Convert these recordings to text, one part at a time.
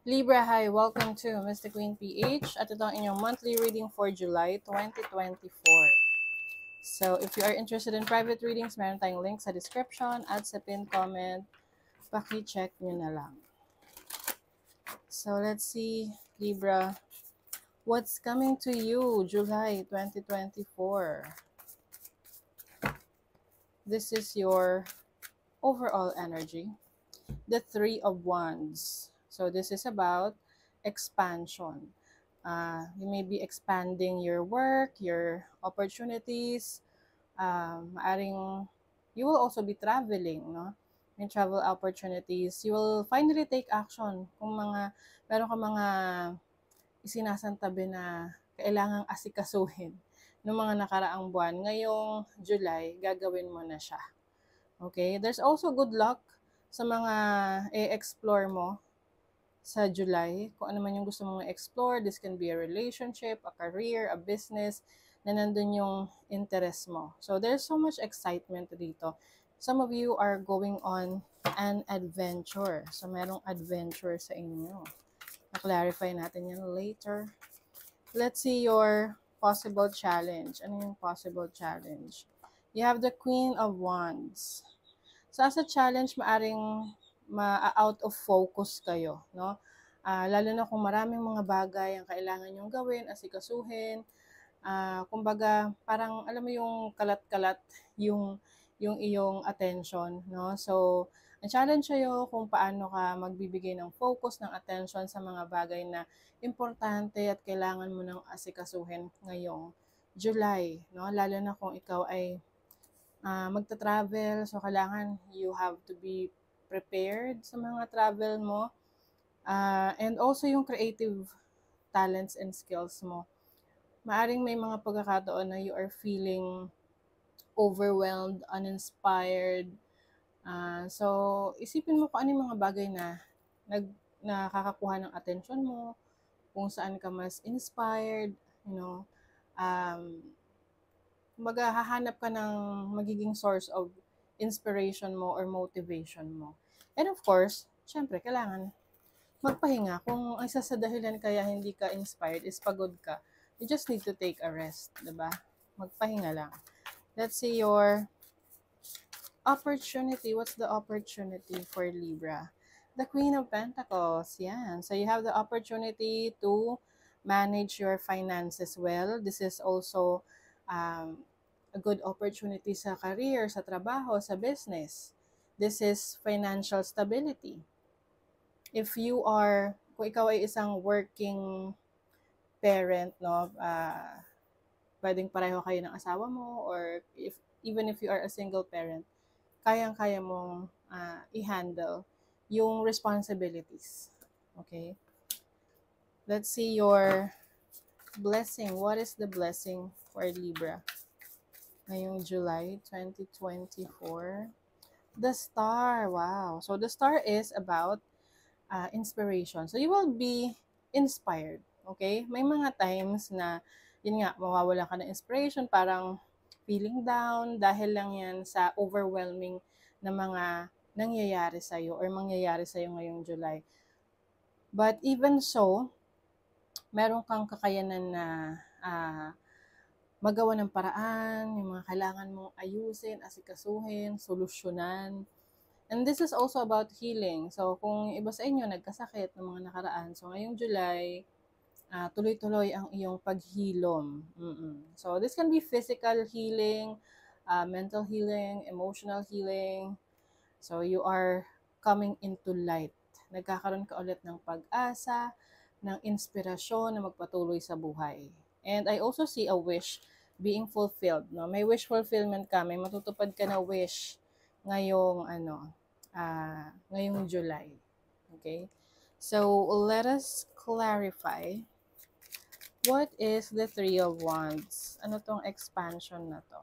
Libra, hi! Welcome to Mystic Queen PH at ito ang inyong monthly reading for July 2024. So, if you are interested in private readings, meron tayong link sa description at sa pinned comment. Paki-check nyo na lang. So, let's see, Libra, what's coming to you July 2024? This is your overall energy. The Three of Wands. So, this is about expansion. You may be expanding your work, your opportunities. Maaring you will also be traveling, no? May travel opportunities. You will finally take action kung meron ka mga isinasantabi na kailangang asikasuhin ng mga nakaraang buwan. Ngayong July, gagawin mo na siya. Okay? There's also good luck sa mga i-explore mo sa July, kung ano man yung gusto mong explore. This can be a relationship, a career, a business, na nandun yung interest mo. So, there's so much excitement dito. Some of you are going on an adventure. So, merong adventure sa inyo. Na-clarify natin yan later. Let's see your possible challenge. Ano yung possible challenge? You have the Queen of Wands. So, as a challenge, maaring ma-out of focus kayo, no? Lalo na kung maraming mga bagay ang kailangan nyong gawin, asikasuhin. Kumbaga, parang alam mo yung kalat-kalat yung iyong attention, no? So, ang challenge sa'yo kung paano ka magbibigay ng focus, ng attention sa mga bagay na importante at kailangan mo ng asikasuhin ngayong July, no? Lalo na kung ikaw ay magta-travel, so kailangan you have to be prepared sa mga travel mo. And also yung creative talents and skills mo. Maaring may mga pagkakataon na you are feeling overwhelmed, uninspired. So, isipin mo kung ano yung mga bagay na nakakakuha ng attention mo, kung saan ka mas inspired, you know. Kumbaga, hahanap ka ng magiging source of inspiration mo or motivation mo. And of course, syempre, kailangan magpahinga. Kung ang isa sa dahilan kaya hindi ka inspired is pagod ka, you just need to take a rest, diba? Magpahinga lang. Let's see your opportunity. What's the opportunity for Libra? The Queen of Pentacles. Yan. So you have the opportunity to manage your finances well. This is also a good opportunity sa career, sa trabaho, sa business. This is financial stability. If you are, kung ikaw ay isang working parent, no, pwedeng pareho kayo ng asawa mo, or even if you are a single parent, kayang-kaya mong i-handle yung responsibilities. Okay? Let's see your blessing. What is the blessing for Libra ngayong July 2024? The Star. Wow. So, the Star is about inspiration. So, you will be inspired. Okay? May mga times na, yun nga, mawawala ka ng inspiration, parang feeling down, dahil lang yan sa overwhelming na mga nangyayari sa'yo or mangyayari sa'yo ngayong July. But even so, meron kang kakayanan na magawa ng paraan, yung mga kailangan mong ayusin, asikasuhin, solusyonan. And this is also about healing. So, kung iba sa inyo nagkasakit ng mga nakaraan, so ngayong July, tuloy-tuloy ang iyong paghilom. So, this can be physical healing, mental healing, emotional healing. So, you are coming into light. Nagkakaroon ka ulit ng pag-asa, ng inspirasyon na magpatuloy sa buhay. And I also see a wish being fulfilled. No? May wish fulfillment ka, may matutupad ka na wish ngayong ngayong July. Okay? So, let us clarify what is the Three of Wands? Ano tong expansion na to?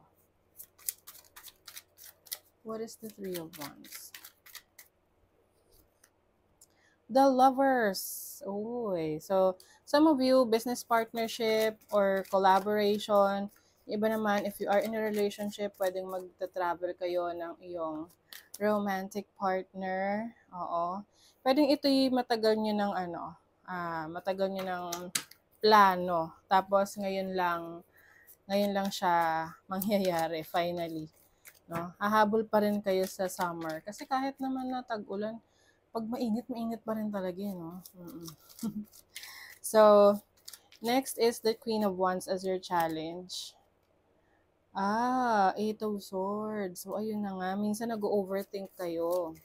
What is the Three of Wands? The Lovers. Uy. So, some of you, business partnership or collaboration. Iba naman, if you are in a relationship, pwedeng magta-travel kayo ng iyong romantic partner. Oo. Pwedeng ito'y matagal nyo ng matagal nyo ng plano. Tapos ngayon lang siya mangyayari finally. No? Hahabol pa rin kayo sa summer. Kasi kahit naman na tag-ulan, pag mainit, mainit pa rin talaga, no? So, next is the Queen of Wands as your challenge. Eight of Swords. So, ayun na nga. Minsan nag-overthink kayo.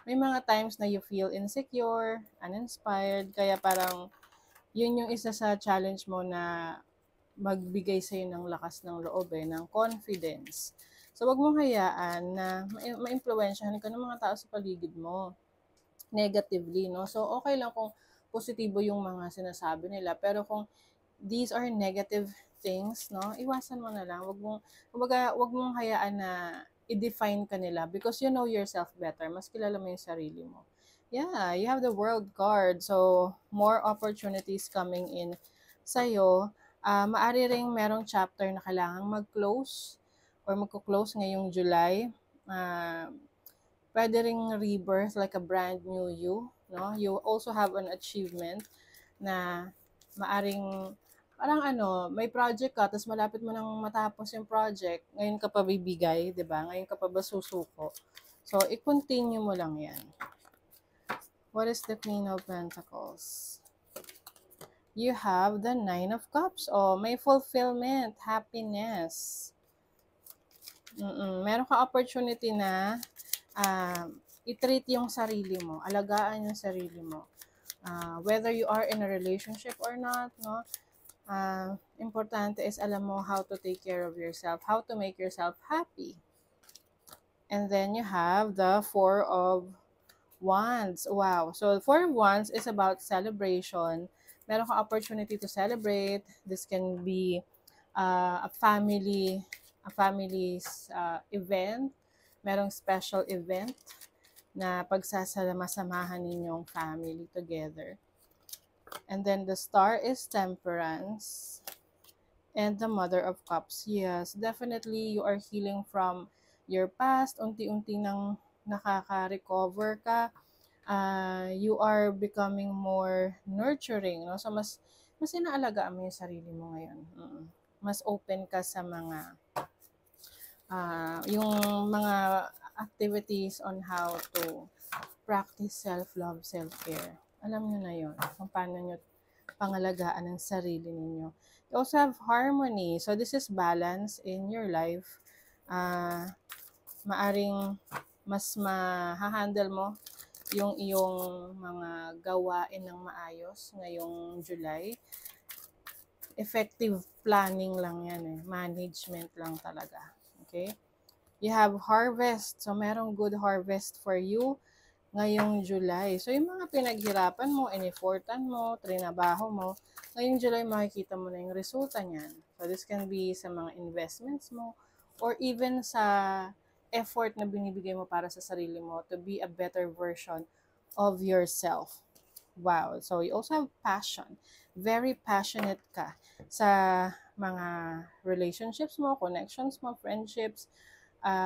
May mga times na you feel insecure, uninspired, kaya parang yun yung isa sa challenge mo na magbigay sa'yo ng lakas ng loob, ng confidence. So, wag mong hayaan na ma-impluwensyahan ka ng mga tao sa paligid mo negatively, no? So, okay lang kung positibo yung mga sinasabi nila, pero kung these are negative things, no? Iwasan mo na lang. Wag mong hayaan na i-define ka nila because you know yourself better. Mas kilala mo yung sarili mo. Yeah, you have the World card. So, more opportunities coming in sa'yo. Maari ring merong chapter na kailangang mag-close or magko-close ngayong July. Pwede ring rebirth, like a brand new you. No? You also have an achievement na maaring parang may project ka, tapos malapit mo nang matapos yung project, ngayon ka pa bibigay, di ba? Ngayon ka pa ba susuko? So, i-continue mo lang yan. What is the Queen of Pentacles? You have the Nine of Cups. Oh, may fulfillment, happiness. Meron ka opportunity na i-treat yung sarili mo, alagaan yung sarili mo. Whether you are in a relationship or not, no? Importante is alam mo how to take care of yourself, how to make yourself happy. And then you have the Four of Wands. Wow. So, Four of Wands is about celebration. Meron ka opportunity to celebrate. This can be a family's event. Merong special event na pagsasama-samahan ninyong family together. And then the Star is Temperance. And the Mother of Cups. Yes, definitely you are healing from your past. Unti-unti nang nakaka-recover ka. You are becoming more nurturing, no? So mas inaalagaan mo yung sarili mo ngayon. Mas open ka sa mga yung mga activities on how to practice self-love, self-care. Alam nyo na yun, kung paano nyo pangalagaan ang sarili ninyo. You also have harmony. So this is balance in your life. Maaring mas ma-handle mo yung iyong mga gawain ng maayos ngayong July. Effective planning lang yan management lang talaga. Okay? You have harvest. So merong good harvest for you ngayong July. So yung mga pinaghirapan mo, in-effortan mo, trinabaho mo, ngayong July makikita mo na yung resulta niyan. So this can be sa mga investments mo or even sa effort na binibigay mo para sa sarili mo to be a better version of yourself. Wow. So you also have passion. Very passionate ka sa mga relationships mo, connections mo, friendships,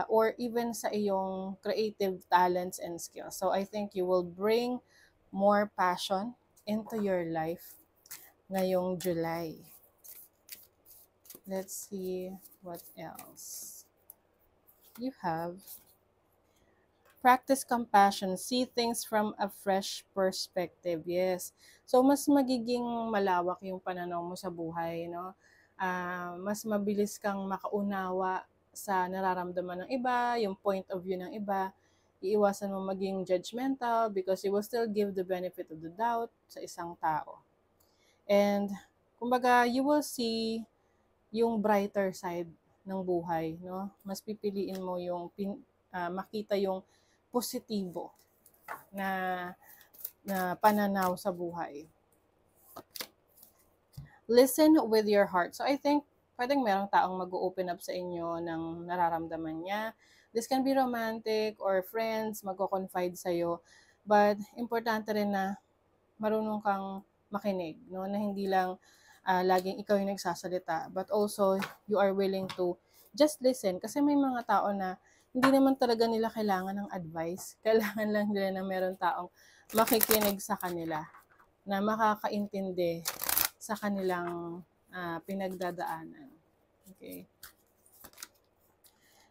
or even sa iyong creative talents and skills. So I think you will bring more passion into your life ngayong July. Let's see what else. You have practice compassion, see things from a fresh perspective. Yes. So mas magiging malawak yung pananaw mo sa buhay, no? Mas mabilis kang makaunawa sa nararamdaman ng iba, yung point of view ng iba. Iiwasan mo maging judgmental because you will still give the benefit of the doubt sa isang tao. And kumbaga, you will see yung brighter side ng buhay, no? Mas pipiliin mo yung makita yung positibo na pananaw sa buhay. Listen with your heart. So I think pwedeng merong taong mag-open up sa inyo ng nararamdaman niya. This can be romantic or friends, magko-confide sa'yo. But importante rin na marunong kang makinig, no? Na hindi lang laging ikaw yung nagsasalita, but also you are willing to just listen. Kasi may mga tao na hindi naman talaga nila kailangan ng advice. Kailangan lang nila na meron taong makikinig sa kanila, na makakaintindi sa kanilang pinagdadaanan. Okay.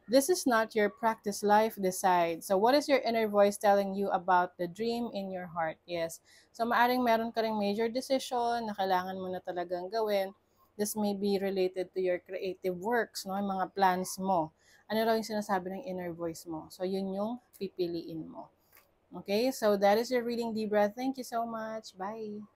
This is not your practice, life decides. So what is your inner voice telling you about the dream in your heart? Yes. So maaring meron ka ring major decision na kailangan mo na talagang gawin. This may be related to your creative works, no? Yung mga plans mo. Ano raw yung sinasabi ng inner voice mo? So yun yung pipiliin mo. Okay? So that is your reading, Debra. Thank you so much. Bye.